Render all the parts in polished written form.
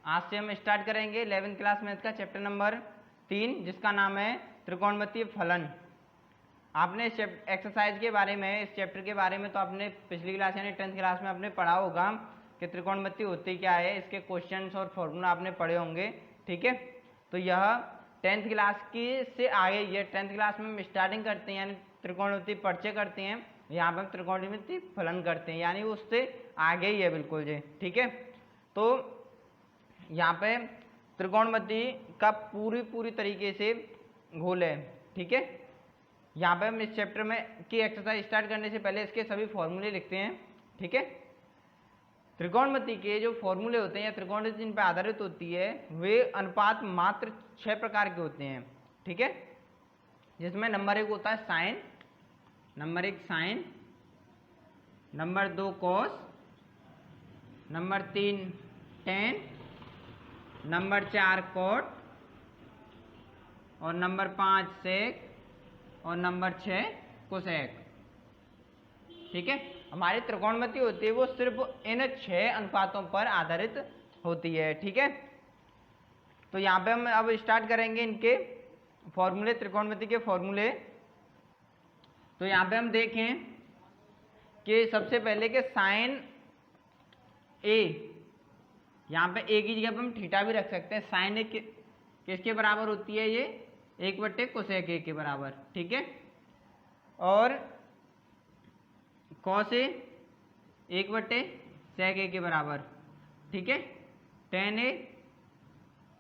आज से हम स्टार्ट करेंगे 11th क्लास मैथ का चैप्टर नंबर 3, जिसका नाम है त्रिकोणमितीय फलन। आपने इस एक्सरसाइज के बारे में, इस चैप्टर के बारे में तो आपने पिछली क्लास यानी 10th क्लास में आपने पढ़ा होगा कि त्रिकोणमिति होती क्या है, इसके क्वेश्चंस और फॉर्मूला आपने पढ़े होंगे। ठीक है, तो यह 10th क्लास की से आगे, ये 10th क्लास में हम स्टार्टिंग करते हैं यानी त्रिकोणमिति परिचय करते हैं, यहाँ पर हम त्रिकोणमिति फलन करते हैं यानी उससे आगे ही है बिल्कुल जी। ठीक है, तो यहाँ पे त्रिकोणमिति का पूरी तरीके से घोल है। ठीक है, यहाँ पे हम इस चैप्टर में की एक्सरसाइज स्टार्ट करने से पहले इसके सभी फॉर्मूले लिखते हैं। ठीक है, त्रिकोणमिति के जो फॉर्मूले होते हैं या त्रिकोणमिति जिन पर आधारित होती है वे अनुपात मात्र 6 प्रकार के होते हैं। ठीक है, जिसमें नंबर 1 होता है sine, number 1 sine, number 2 cos, number 3 tan, number 4 cot और नंबर 5 सेक और नंबर 6 कोसेक। ठीक है, हमारी त्रिकोणमिति होती है वो सिर्फ इन 6 अनुपातों पर आधारित होती है। ठीक है, तो यहाँ पे हम अब स्टार्ट करेंगे इनके फॉर्मूले, त्रिकोणमिति के फॉर्मूले। तो यहाँ पे हम देखें कि सबसे पहले के साइन ए, यहाँ पे ए की जगह पे हम थीटा भी रख सकते हैं। साइन ए किसके बराबर होती है, ये 1/cos कोसेक ए के बराबर। ठीक है, और कॉस ए 1/sec ए के बराबर। ठीक है, टेन ए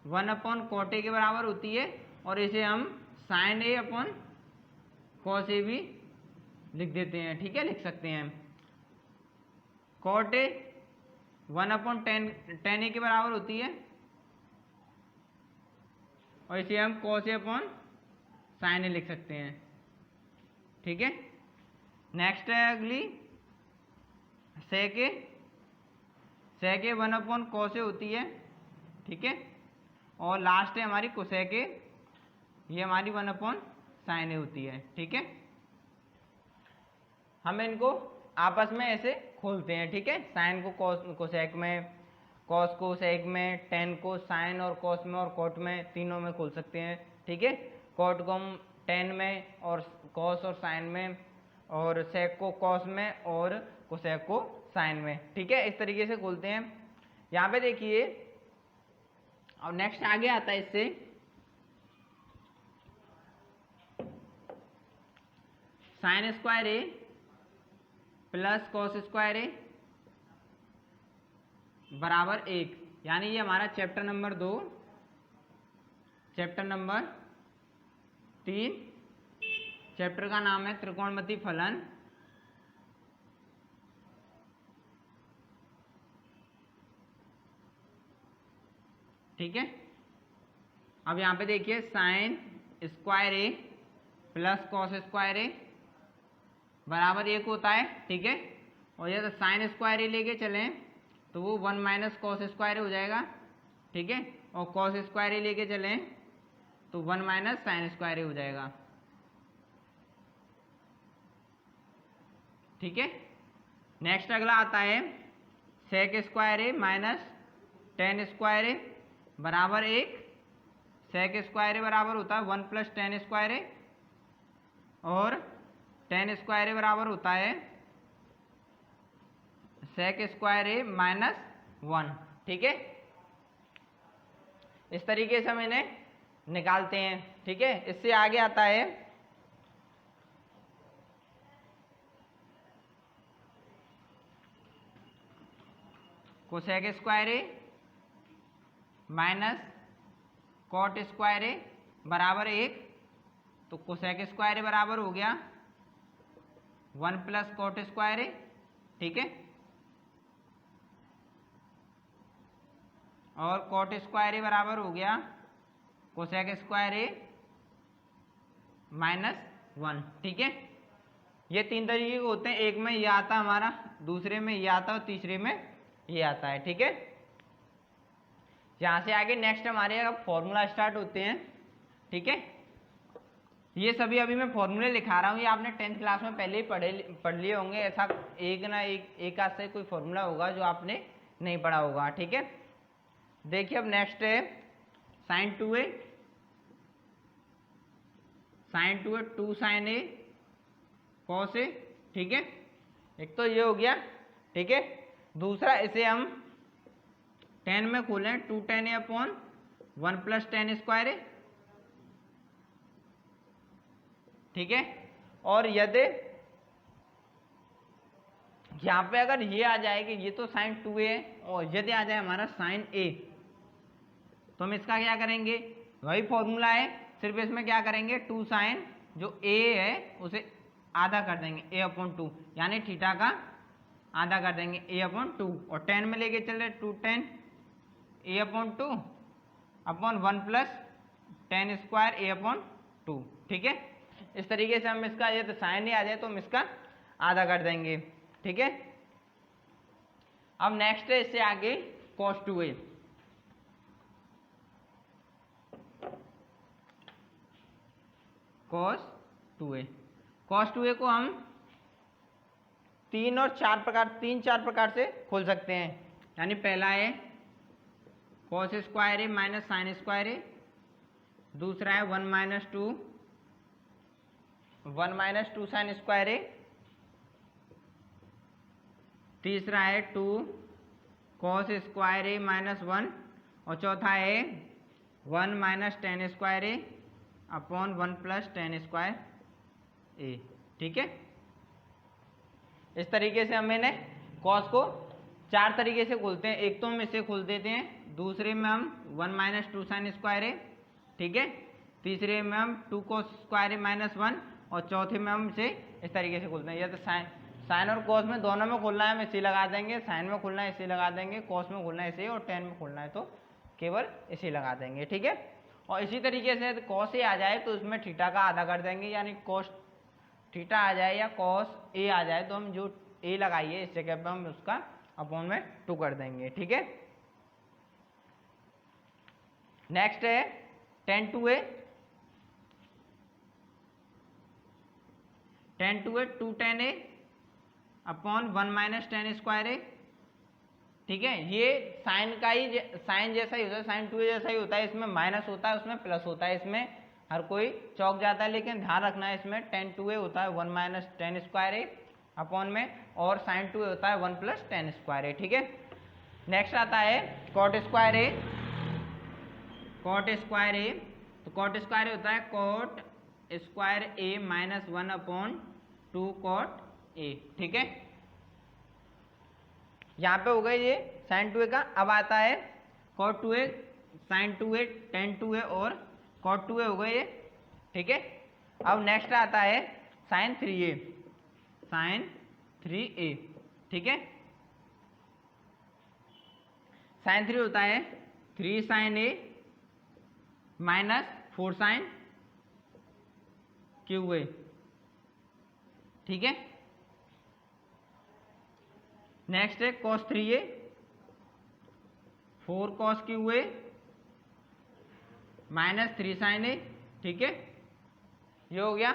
1/cot ए के बराबर होती है और इसे हम sign A upon cos A भी लिख देते हैं। ठीक है, लिख सकते हैं। कॉट ए 1/tan ए के बराबर होती है और इसे हम cos ए अपॉन साइन ए लिख सकते हैं। ठीक है, नेक्स्ट है अगली सेक ए 1/cos ए होती है। ठीक है, और लास्ट है हमारी कोसेक ए, ये हमारी 1/sin ए होती है। ठीक है, हम इनको आपस में ऐसे खोलते हैं। ठीक है, साइन को कोसेक में, कॉस को सेक में, टेन को साइन और कॉस में और कॉट में, तीनों में खोल सकते हैं। ठीक है, कॉट को हम टेन में और कॉस और साइन में, और सेक को कॉस में और कोसेक को साइन में। ठीक है, इस तरीके से खोलते हैं। यहाँ पे देखिए, और नेक्स्ट आगे आता है इससे साइन स्क्वायर ए प्लस कॉस स्क्वायर ए बराबर 1, यानी ये हमारा chapter number 2, chapter number 3, chapter का नाम है त्रिकोणमिति फलन। ठीक है, अब यहाँ पे देखिए साइन स्क्वायर ए प्लस कॉस स्क्वायर ए बराबर 1 होता है। ठीक है, और यदि साइन स्क्वायर ए लेके चलें तो वो 1 - cos स्क्वायर हो जाएगा। ठीक है, और कॉस स्क्वायर ए लेके चलें तो 1 - sin स्क्वायर हो जाएगा। ठीक है, नेक्स्ट अगला आता है सेक स्क्वायर ए माइनस टेन स्क्वायर ए बराबर 1। सेक स्क्वायर ए बराबर होता है 1 + tan स्क्वायर ए और टेन स्क्वायर ए बराबर होता है सेक स्क्वायर ए -1। ठीक है, इस तरीके से हम इन्हें निकालते हैं। ठीक है, इससे आगे आता है कोसेक स्क्वायर ए माइनस कॉट स्क्वायर ए बराबर 1। तो कोसेक स्क्वायर ए बराबर हो गया 1 + cot स्क्वायर ए। ठीक है, और कॉट स्क्वायर ए बराबर हो गया कोसेक स्क्वायर ए -1। ठीक है, ये 3 तरीके के होते हैं। एक में ये आता हमारा, दूसरे में ये आता और तीसरे में ये आता है। ठीक है, यहाँ से आगे नेक्स्ट हमारे अब फॉर्मूला स्टार्ट होते हैं। ठीक है, ये सभी अभी मैं फॉर्मूले लिखा रहा हूँ, ये आपने 10th क्लास में पहले ही पढ़ लिए होंगे। ऐसा एक ना एक आध से कोई फॉर्मूला होगा जो आपने नहीं पढ़ा होगा। ठीक है, देखिए अब नेक्स्ट है sine 2a, sine 2a 2 sine a cos a, ठीक है। एक तो ये हो गया, ठीक है। दूसरा इसे हम 10 में खोलें, 2 tan a upon 1 plus tan square a, ठीक है। और यदि यहाँ पे अगर ये आ जाए कि ये तो साइन 2a है और यदि आ जाए हमारा साइन a, तो हम इसका क्या करेंगे, वही फॉर्मूला है, सिर्फ इसमें क्या करेंगे 2 साइन जो a है उसे आधा कर देंगे a अपॉन 2, यानी थीटा का आधा कर देंगे a अपॉन 2, और 10 में लेके चल रहे 2 tan a upon 2 upon 1 plus tan square a upon 2, ठीक है। इस तरीके से हम इसका ये तो साइन ही आ जाए तो हम इसका आधा कर देंगे, ठीक है। अब नेक्स्ट है इससे आगे cos 2a, cos 2a को हम 3 4 प्रकार से खोल सकते हैं। यानी पहला है cos square a minus sine square a, दूसरा है 1 माइनस 2 साइन स्क्वायर a, तीसरा है 2 cos स्क्वायर a माइनस 1, और चौथा है 1 minus tan square a upon 1 plus tan square a, ठीक है। इस तरीके से हम इन्हें cos को 4 तरीके से खोलते हैं। एक तो हम इसे खोल देते हैं, दूसरे में हम 1 माइनस 2 साइन स्क्वायर a, ठीक है, तीसरे में हम 2 cos स्क्वायर a माइनस 1, और चौथे में हम इसे इस तरीके से खोलते हैं। या तो साइन और cos में दोनों में खोलना है हम इसे लगा देंगे, साइन में खोलना है इसे लगा देंगे, cos में खोलना है इसे, और tan में खोलना है तो केवल इसे लगा देंगे, ठीक है। और इसी तरीके से cos a आ जाए तो उसमें थीटा का आधा कर देंगे, यानी cos थीटा आ जाए या cos a आ जाए तो हम जो a लगाइए इस जगह पर हम उसका अपॉन में 2 कर देंगे, ठीक है। नेक्स्ट है tan 2a, 2 tan a upon 1 minus tan square a, ठीक है। ये साइन का ही साइन जैसा ही होता है, साइन 2a जैसा ही होता है, इसमें माइनस होता है उसमें प्लस होता है, इसमें हर कोई चौक जाता है, लेकिन ध्यान रखना है इसमें tan 2a होता है 1 minus tan square a upon में, और साइन 2a होता है 1 प्लस tan स्क्वायर a, ठीक है। नेक्स्ट आता है cot स्क्वायर a, तो cot स्क्वायर होता है cot square a minus 1 upon 2 cot a, ठीक है। यहाँ पे हो गई ये साइन 2a का। अब आता है cot 2a, sine 2a, tan 2a और cot 2a हो गए ये, ठीक है। अब नेक्स्ट आता है साइन 3a, ठीक है। साइन 3 होता है 3 sine a minus 4 sine cube a, ठीक है। नेक्स्ट है cos 3a, 4 cos cube a minus 3 sine a, ठीक है, ये हो गया।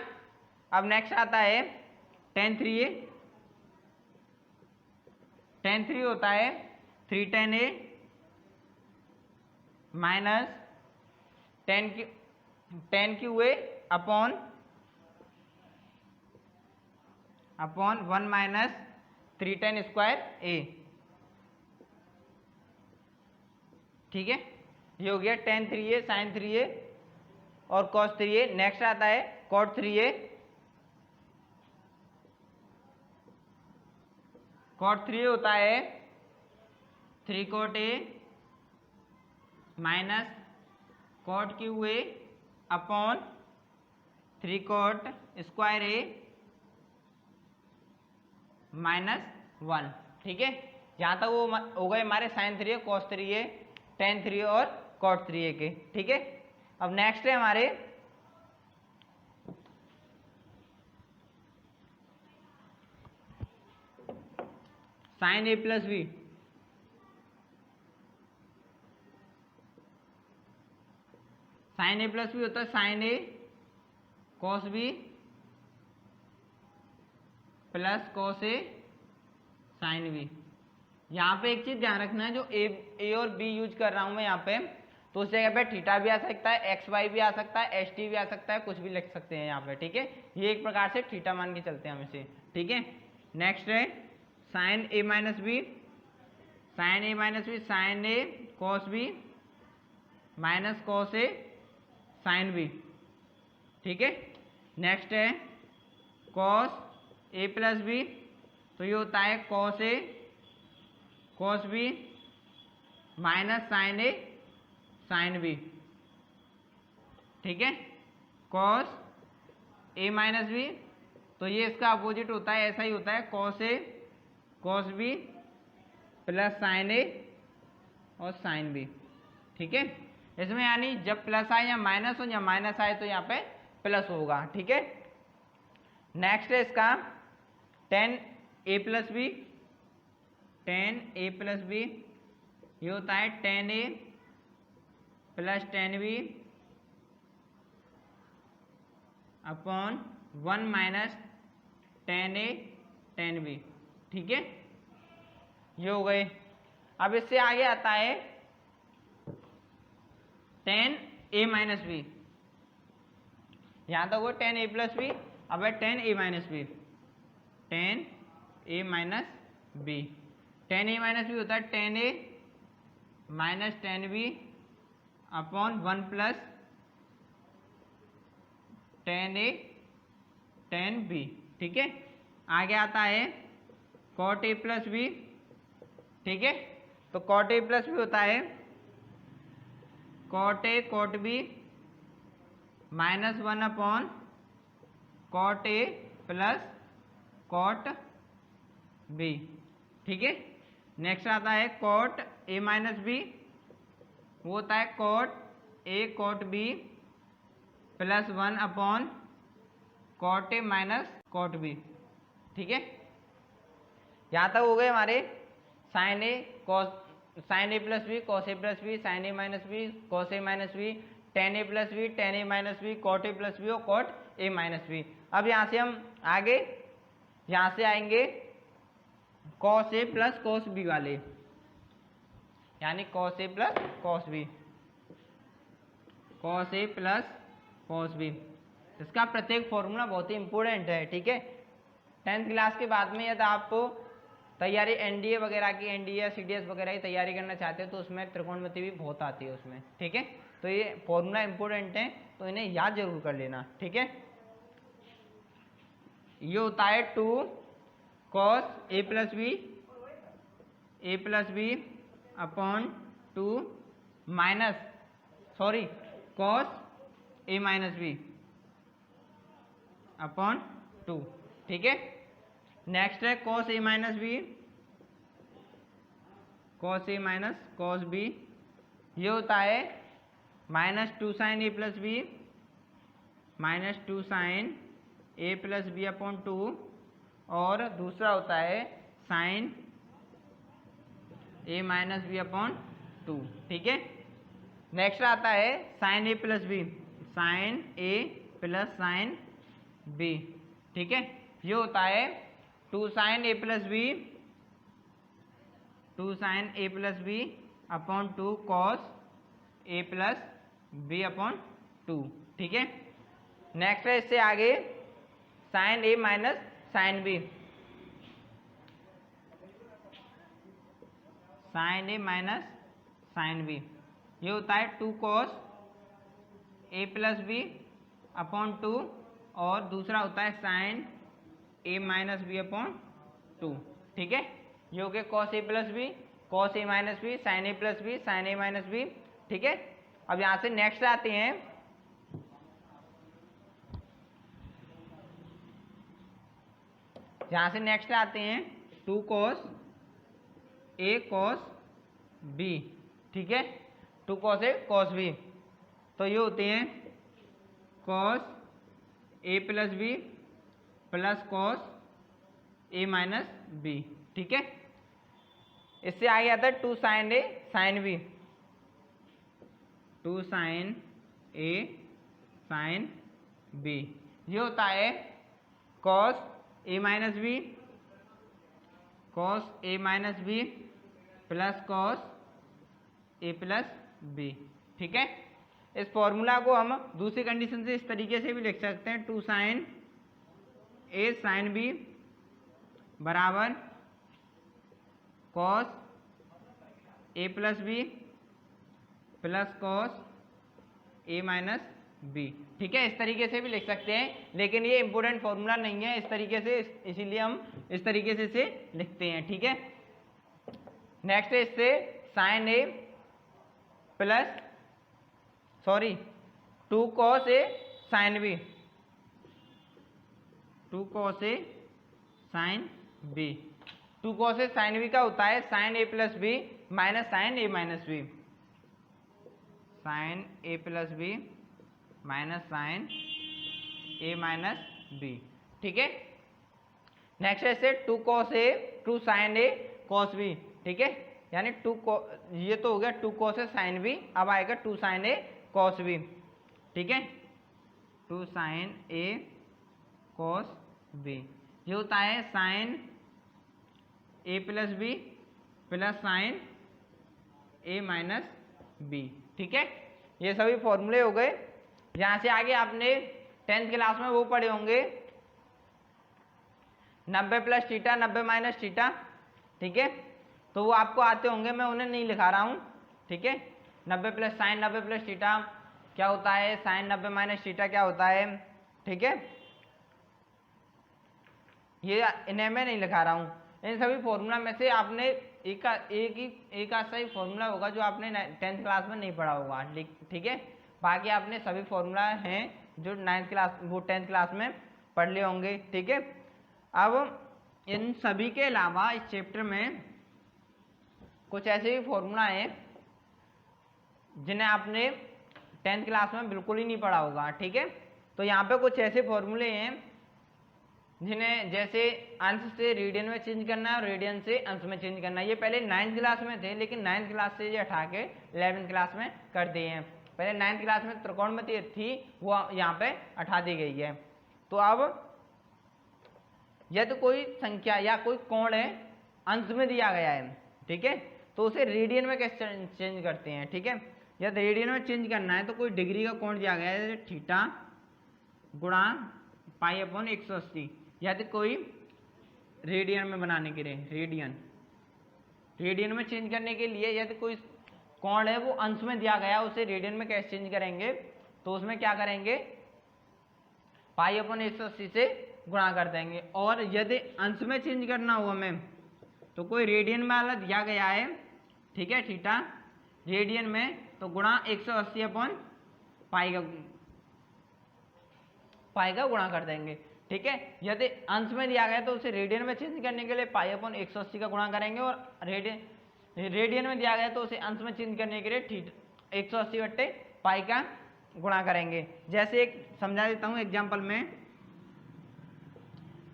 अब नेक्स्ट आता है tan 3a, tan 3 होता है 3 tan a minus tan Q a upon 1 minus 3 tan square a, ठीक है, ये हो गया tan 3a, sin 3a और cos 3a। नेक्स्ट आता है cot 3a, cot 3a होता है 3 cot a minus cot Q a upon 3 cot square a minus 1, ठीक है। यहाँ तक वो हो गए हमारे sign 3a, cos 3a, tan 3a और cot 3a के, ठीक है। अब नेक्स्ट है हमारे sine a plus B, sine a plus B होता है sine a cos b plus cos a sin b, यहाँ पे एक चीज ध्यान रखना है, जो ए और बी यूज कर रहा हूं मैं यहाँ पे, तो उस जगह पे थीटा भी आ सकता है, एक्स वाई भी आ सकता है, एस टी भी आ सकता है, कुछ भी लिख सकते हैं यहाँ पे, ठीक है। ये एक प्रकार से थीटा मान के चलते हैं हम इसे, ठीक है। नेक्स्ट है sine A minus B, sine A minus B, sine A cos B minus cos A sine B, ठीक है। नेक्स्ट है कॉस ए प्लस बी, तो ये होता है cos A cos B minus sign A sine B, ठीक है। Cos A minus B, तो ये इसका अपोजिट होता है, ऐसा ही होता है, cos A cos B plus sign ए और साइन बी, ठीक है। इसमें यानी जब प्लस आए या माइनस हो, या माइनस आए तो यहाँ पे प्लस होगा, ठीक है। नेक्स्ट है इसका ten A plus B, ten A plus B, ये होता है ten A plus ten B upon one minus ten A ten B, ठीक है। ये हो गए। अब इससे आगे आता है टेन ए माइनस बी, यहां तक वो टेन ए प्लस बी, अब है ten A minus B, ten A minus B, ten A minus B होता है ten A minus ten B upon one plus ten A ten B, ठीक है। आगे आता है कॉट ए प्लस बी, ठीक है। तो कॉट ए प्लस बी होता है cot A cot B minus one upon cot A plus cot B, ठीक है। नेक्स्ट आता है कॉट ए माइनस बी, वो होता है cot A cot B plus one upon cot A minus cot B, ठीक है। यहाँ तक हो गए हमारे sine A cos, sine A plus B cos A plus B, sine A minus B cos A minus B, ten A plus B ten A minus B, cot A plus B और cot A minus B. अब यहाँ से हम आगे यहाँ से आएंगे cos A plus cos B वाले, यानी cos A plus cos B, cos A plus cos B. इसका प्रत्येक फॉर्मूला बहुत ही इंपॉर्टेंट है, ठीक है। 10th क्लास के बाद में यदि आप तैयारी एनडीए वगैरह की, एनडीए सीडीएस वगैरह की तैयारी करना चाहते हो तो उसमें त्रिकोणमिति भी बहुत आती है उसमें, ठीक है। तो ये फॉर्मूला इंपॉर्टेंट है, तो इन्हें याद जरूर कर लेना, ठीक है। ये होता है two cos A plus B upon two minus sorry cos A minus B upon two, ठीक है। नेक्स्ट है cos A minus B, cos A minus cos B, ये होता है minus two sine A plus B minus two sine A plus B upon two, और दूसरा होता है sine A minus B upon two, ठीक है। नेक्स्ट आता है sine A plus B, sine A plus sine B, ठीक है। ये होता है two sine A plus B, two sine A plus B upon two cos A plus B upon two, ठीक है। नेक्स्ट है इससे आगे sine A minus sine B, sine A minus sine B, ये होता है two cos A plus B upon two, और दूसरा होता है sine A minus B upon two, ठीक है। ये हो गया cos A plus B, cos A minus B, sine A plus B, sine A minus B, ठीक है। अब यहां से नेक्स्ट आते हैं यहां से नेक्स्ट आते हैं two cos A cos B, ठीक है। Two cos A cos B, तो ये होते हैं cos A plus B plus cos A minus B, ठीक है। इससे आगे आता है two sine A sine B, two sine A sine B, ये होता है cos A minus B, cos A minus B plus cos A plus B. ठीक है, इस फॉर्मूला को हम दूसरी कंडीशन से इस तरीके से भी लिख सकते हैं, 2 साइन ए साइन बी बराबर cos A plus B plus cos A minus B. ठीक है, इस तरीके से भी लिख सकते हैं, लेकिन ये इंपॉर्टेंट फॉर्मूला नहीं है इस तरीके से, इसीलिए हम इस तरीके से इसे लिखते हैं। ठीक है, नेक्स्ट है इससे sign A plus two cos A sine B, 2 cos A sine B. 2 cos A sine B का होता है sine A plus B minus sign A minus B, sine A plus B minus sign A minus B. ठीक है, next है इसे 2 cos A 2 sign A cos B. ठीक है, यानी ये तो हो गया 2 कॉस ए साइन बी, अब आएगा 2 साइन ए कॉस बी। ठीक है, 2 साइन ए कॉस बी, ये होता है sine A plus B plus sign A minus B. ठीक है, ये सभी फॉर्मूले हो गए। यहाँ से आगे आपने 10th क्लास में वो पढ़े होंगे 90 प्लस थीटा 90 माइनस थीटा। ठीक है, तो वो आपको आते होंगे, मैं उन्हें नहीं लिखा रहा हूँ। ठीक है, 90 प्लस साइन 90 प्लस थीटा क्या होता है, साइन 90 माइनस थीटा क्या होता है। ठीक है, ये इन्हें मैं नहीं लिखा रहा हूँ। इन सभी फॉर्मूला में से आपने एक आध सही फॉर्मूला होगा जो आपने 10th क्लास में नहीं पढ़ा होगा। ठीक है, बाकी आपने सभी फॉर्मूला हैं जो 9th क्लास वो 10th क्लास में पढ़ लिए होंगे। ठीक है, अब इन सभी के अलावा इस चैप्टर में कुछ ऐसे भी फॉर्मूला हैं जिन्हें आपने 10th क्लास में बिल्कुल ही नहीं पढ़ा होगा। ठीक है, तो यहाँ पे कुछ ऐसे फॉर्मूले हैं जिन्हें जैसे अंश से रेडियन में चेंज करना है और रेडियन से अंश में चेंज करना है। ये पहले 9th क्लास में थे, लेकिन 9th क्लास से ये हटा के 11th क्लास में कर दिए हैं। पहले 9th क्लास में त्रिकोणमिति थी, वो यहाँ पे हटा दी गई है। तो अब यदि कोई संख्या या कोई कोण है अंश में दिया गया है, ठीक है, तो उसे रेडियन में कैसे चेंज करते हैं। ठीक है, यदि रेडियन में चेंज करना है तो कोई डिग्री का कोण दिया गया है थीटा गुणा पाई अपॉन 180। यदि कोई रेडियन में बनाने के लिए रेडियन में चेंज करने के लिए यदि कोई कोण है वो अंश में दिया गया, उसे रेडियन में कैसे चेंज करेंगे, तो उसमें क्या करेंगे, पाई अपॉन 180 से गुणा कर देंगे। और यदि अंश में चेंज करना हो हमें तो कोई रेडियन वाला दिया गया है, ठीक है, थीटा रेडियन में, तो गुणा 180 अपॉन पाई का गुणा कर देंगे। ठीक है, यदि अंश में दिया गया तो उसे रेडियन में चेंज करने के लिए पाई अपॉन 180 का गुणा करेंगे, और रेडियन में दिया गया तो उसे अंश में चेंज करने के लिए 180 बट्टे पाई का गुणा करेंगे। जैसे एक समझा देता हूँ एग्जाम्पल में,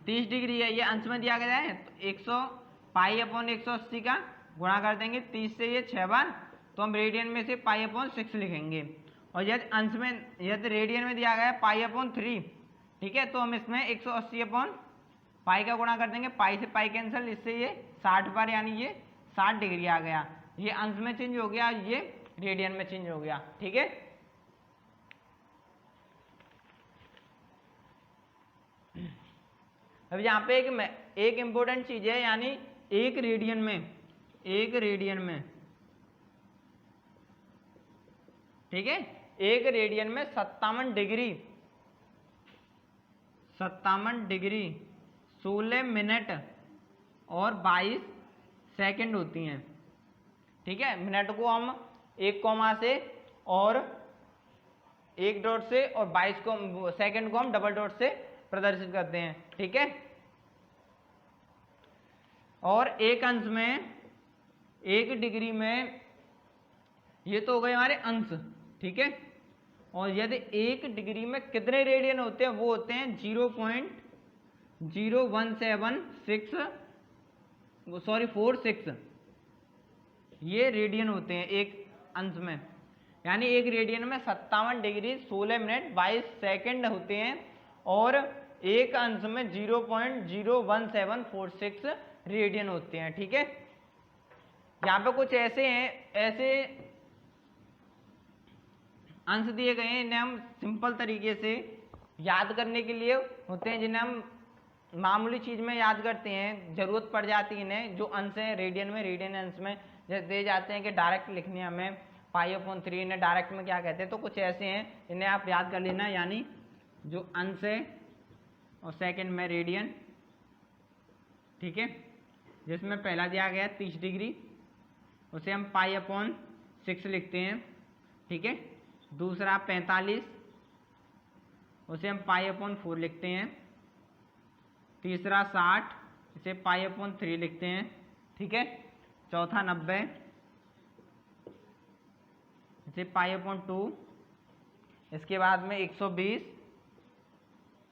30 डिग्री है, ये अंश में दिया गया है, तो 100 पाई अपॉन 180 का गुणा कर देंगे, 30 से ये 6 बार, तो हम रेडियन में से पाई अपॉन 6 लिखेंगे। और यदि अंश में यदि रेडियन में दिया गया है पाई अपॉन 3, ठीक है, तो हम इसमें 180 अपॉन पाई का गुणा कर देंगे, पाई से पाई कैंसिल, इससे ये 60 बार, यानी ये 60 डिग्री आ गया। ये अंश में चेंज हो गया, ये रेडियन में चेंज हो गया। ठीक है, अब यहाँ पे एक इंपॉर्टेंट चीज है, यानी एक रेडियन में ठीक है, एक रेडियन में 57 डिग्री 16 मिनट और 22 सेकंड होती हैं। ठीक है, मिनट को हम 1 कॉमा से और 1 डॉट से, और 22 को सेकंड को हम डबल डॉट से प्रदर्शित करते हैं। ठीक है, और एक अंश में 1 डिग्री में, ये तो हो गए हमारे अंश। ठीक है, और यदि 1 डिग्री में कितने रेडियन होते हैं, वो होते हैं 0.0176 ये रेडियन होते हैं एक अंश में, यानी एक रेडियन में 57 डिग्री 16 मिनट 22 सेकंड होते हैं, और एक अंश में 0.01746 रेडियन होते हैं। ठीक है, यहाँ पे कुछ ऐसे हैं, ऐसे अंश दिए गए हैं, इन्हें हम सिंपल तरीके से याद करने के लिए होते हैं, जिन्हें हम मामूली चीज में याद करते हैं, जरूरत पड़ जाती है इन्हें। जो अंश है रेडियन में, रेडियन अंश में जैसे दे जाते हैं कि डायरेक्ट लिखने हमें π/3, इन्हें डायरेक्ट में क्या कहते हैं, तो कुछ ऐसे हैं, इन्हें आप याद कर लेना। यानी जो अंश है और सेकंड में रेडियन, ठीक है, जिसमें पहला दिया गया 30 डिग्री, उसे हम π/6 लिखते हैं, ठीक है। दूसरा 45, उसे हम π/4 लिखते हैं। तीसरा 60, इसे π/3 लिखते हैं, ठीक है। चौथा 90, इसे π/2। इसके बाद में 120,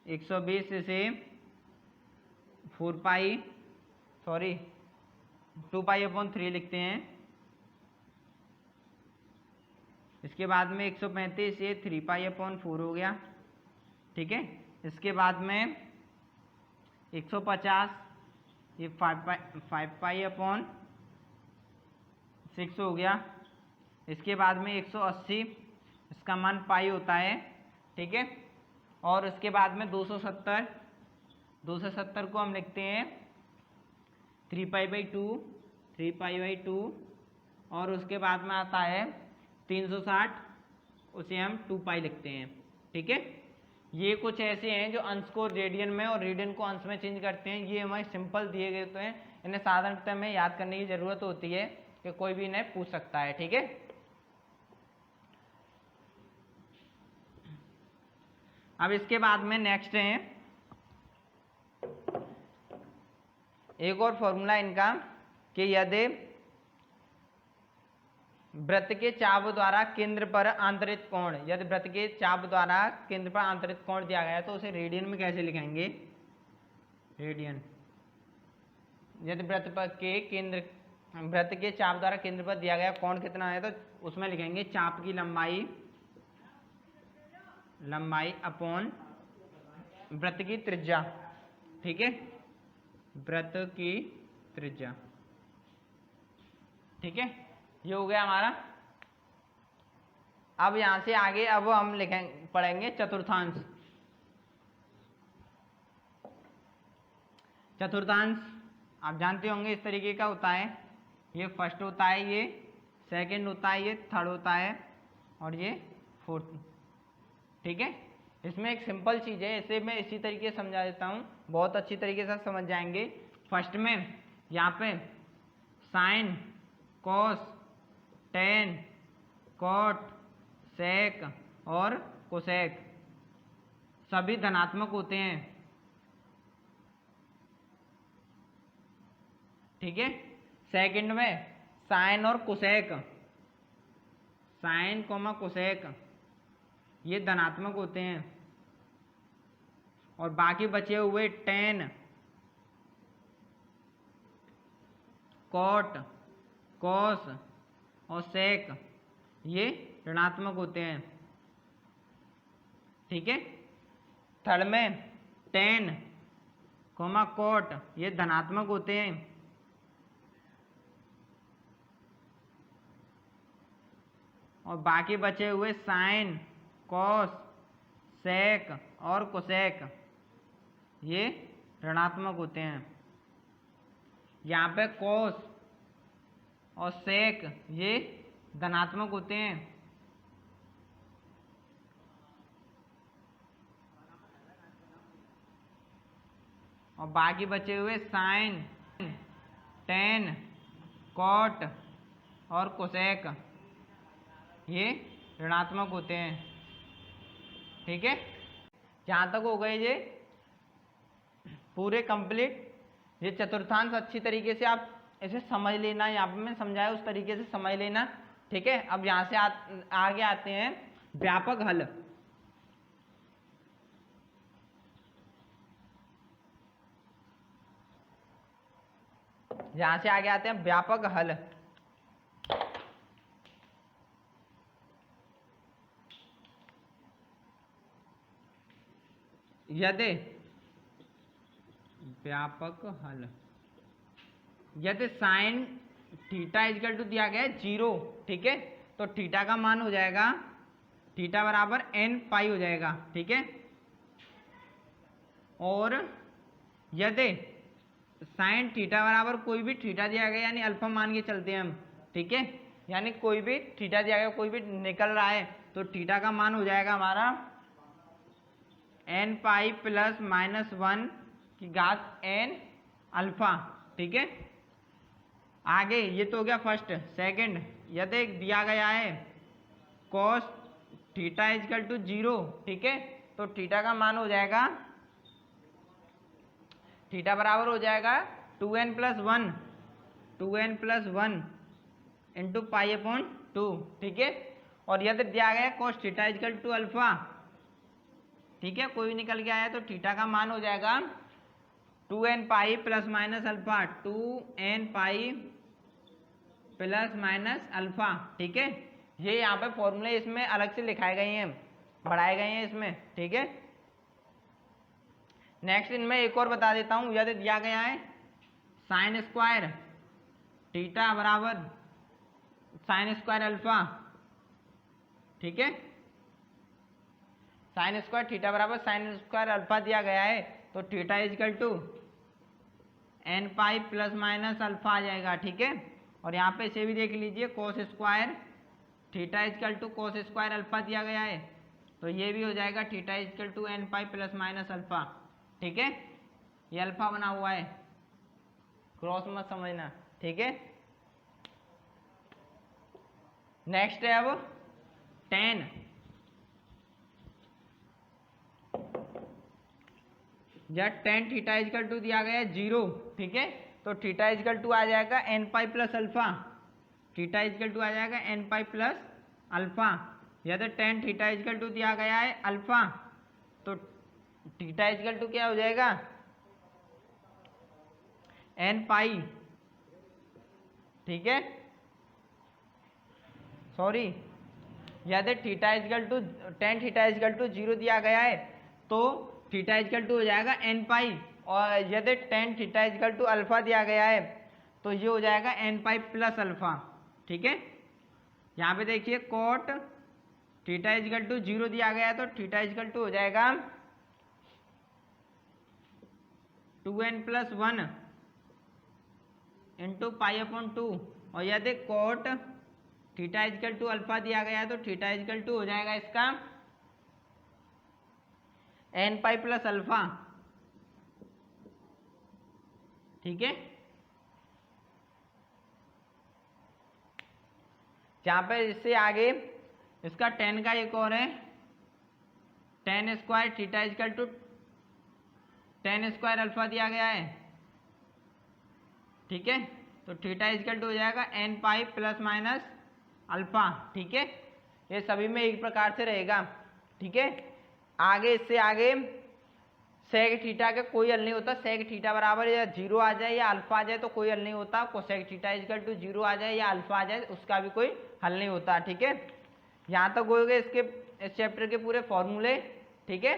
इसे 2π/3 लिखते हैं। इसके बाद में 135, ये 3π/4 हो गया, ठीक है। इसके बाद में 150, ये 5π/6 हो गया। इसके बाद में 180, इसका मान पाई होता है, ठीक है। और उसके बाद में 270 को हम लिखते हैं 3π/2, और उसके बाद में आता है 360, उसे हम 2π लिखते हैं, ठीक है। ये कुछ ऐसे हैं जो अंश को रेडियन में और रेडियन को अंश में चेंज करते हैं। ये हमारे सिंपल दिए गए होते हैं, इन्हें साधारणतः में याद करने की जरूरत होती है कि कोई भी इन्हें पूछ सकता है, ठीक है। अब इसके बाद में नेक्स्ट है एक और फॉर्मूला इनका कि यदि वृत्त के चाप द्वारा केंद्र पर आंतरिक कोण, यदि वृत्त के चाप द्वारा केंद्र पर आंतरिक कोण दिया गया है तो उसे रेडियन में कैसे लिखेंगे, रेडियन। यदि वृत्त के चाप द्वारा केंद्र पर दिया गया कोण कितना है तो उसमें लिखेंगे चाप की लंबाई अपॉन वृत्त की त्रिज्या, ठीक है, वृत्त की त्रिज्या, ठीक है। ये हो गया हमारा। अब यहां से आगे अब हम पढ़ेंगे चतुर्थांश। चतुर्थांश आप जानते होंगे इस तरीके का होता है, ये फर्स्ट होता है, ये सेकंड होता है, ये थर्ड होता है, और ये फोर्थ, ठीक है। इसमें एक सिंपल चीज है, इसे मैं इसी तरीके से समझा देता हूं, बहुत अच्छी तरीके से समझ जाएंगे। फर्स्ट में यहाँ पे साइन, कॉस, टेन, कॉट, सेक और कोसेक सभी धनात्मक होते हैं, ठीक है। सेकंड में साइन और कोसेक, साइन कोमा कोसेक ये धनात्मक होते हैं, और बाकी बचे हुए टेन, कॉट, कॉस और सेक ये ऋणात्मक होते हैं, ठीक है। थर्ड में टेन कोमा कॉट ये धनात्मक होते हैं, और बाकी बचे हुए साइन, कॉस, सेक और कोसेक ये ऋणात्मक होते हैं। यहाँ पे कॉस और सेक ये धनात्मक होते हैं, और बाकी बचे हुए साइन, टेन, कॉट और कोसेक ये ऋणात्मक होते हैं, ठीक है। जहाँ तक हो गए ये पूरे कंप्लीट। ये चतुर्थांश अच्छी तरीके से आप इसे समझ लेना, यहाँ पे मैं समझाया उस तरीके से समझ लेना, ठीक है। अब यहाँ से आगे आते हैं व्यापक हल। यहाँ से आगे आते हैं व्यापक हल। यदि व्यापक हल, यदि साइन थीटा इजकल टू दिया गया है 0, ठीक है। तो थीटा का मान हो जाएगा थीटा बराबर n पाई हो जाएगा, ठीक है। और यदि साइन थीटा बराबर कोई भी थीटा दिया गया यानी अल्फा मान के चलते हैं हम, ठीक है, यानी कोई भी थीटा दिया गया कोई भी निकल रहा है तो थीटा का मान हो जाएगा हमारा n पाई प्लस माइनस 1 की घात n अल्फा, ठीक है। आगे ये तो हो गया फर्स्ट। सेकंड, यदि दिया गया है cos थीटा इजकल टू 0, ठीक है, तो थीटा का मान हो जाएगा थीटा बराबर हो जाएगा 2n plus 1 into pi upon 2, ठीक है। और यदि दिया गया cos theta is equal to alpha, ठीक है, कोई भी निकल के आया तो थीटा का मान हो जाएगा 2n पाई प्लस माइनस अल्फा, 2n पाई प्लस माइनस अल्फा, ठीक है। ये यहाँ पे फॉर्मूले इसमें अलग से लिखाए गए हैं, बढ़ाए गए हैं इसमें, ठीक है। नेक्स्ट इनमें एक और बता देता हूं, यदि दिया गया है साइन स्क्वायर थीटा बराबर साइन स्क्वायर अल्फा, ठीक है, साइन स्क्वायर थीटा बराबर साइन स्क्वायर अल्फा दिया गया है तो theta is equal to n pi plus minus alpha आ जाएगा, ठीक है। और यहाँ पे इसे भी देख लीजिए cos square theta is equal to cos square alpha दिया गया है तो ये भी हो जाएगा theta is equal to n pi plus minus alpha, ठीक है। ये अल्फा बना हुआ है, क्रॉस मत समझना, ठीक है। नेक्स्ट है अब tan, जब tan थीटा इजकल टू दिया गया है 0, ठीक है, तो थीटा इजकल टू आ जाएगा n pi plus alpha, theta is equal to आ जाएगा n पाई प्लस अल्फा। यदि tan थीटा इजकल टू दिया गया है अल्फा तो थीटा इजकल टू क्या हो जाएगा n पाई, ठीक है, सॉरी, यदि theta is equal to tan theta is equal to 0 दिया गया है तो थीटा इजकल टू हो जाएगा n पाई, और यदि tan theta is equal to alpha दिया गया है तो ये हो जाएगा n पाई प्लस अल्फा, ठीक है। यहाँ पे देखिए कोट थीटा इजकल टू 0 दिया गया है तो थीटा इजकल टू हो जाएगा 2n plus 1 into pi upon 2, और यदि cot theta is equal to alpha दिया गया है तो थीटा इजकल टू हो जाएगा इसका n पाई प्लस अल्फा, ठीक है। जहाँ पे इससे आगे इसका tan का एक और है, tan square theta is equal to tan square alpha दिया गया है, ठीक है, तो थीटा इजकल टू हो जाएगा n pi plus minus alpha, ठीक है। ये सभी में एक प्रकार से रहेगा, ठीक है। आगे इससे आगे सेक थीटा का कोई हल नहीं होता, सेक थीटा बराबर या 0 आ जाए या अल्फा आ जाए तो कोई हल नहीं होता, कोसेक थीटा इजकल टू 0 आ जाए या अल्फा आ जाए उसका भी कोई हल नहीं होता, ठीक है। यहाँ तक हो गए इसके इस चैप्टर के पूरे फॉर्मूले, ठीक है।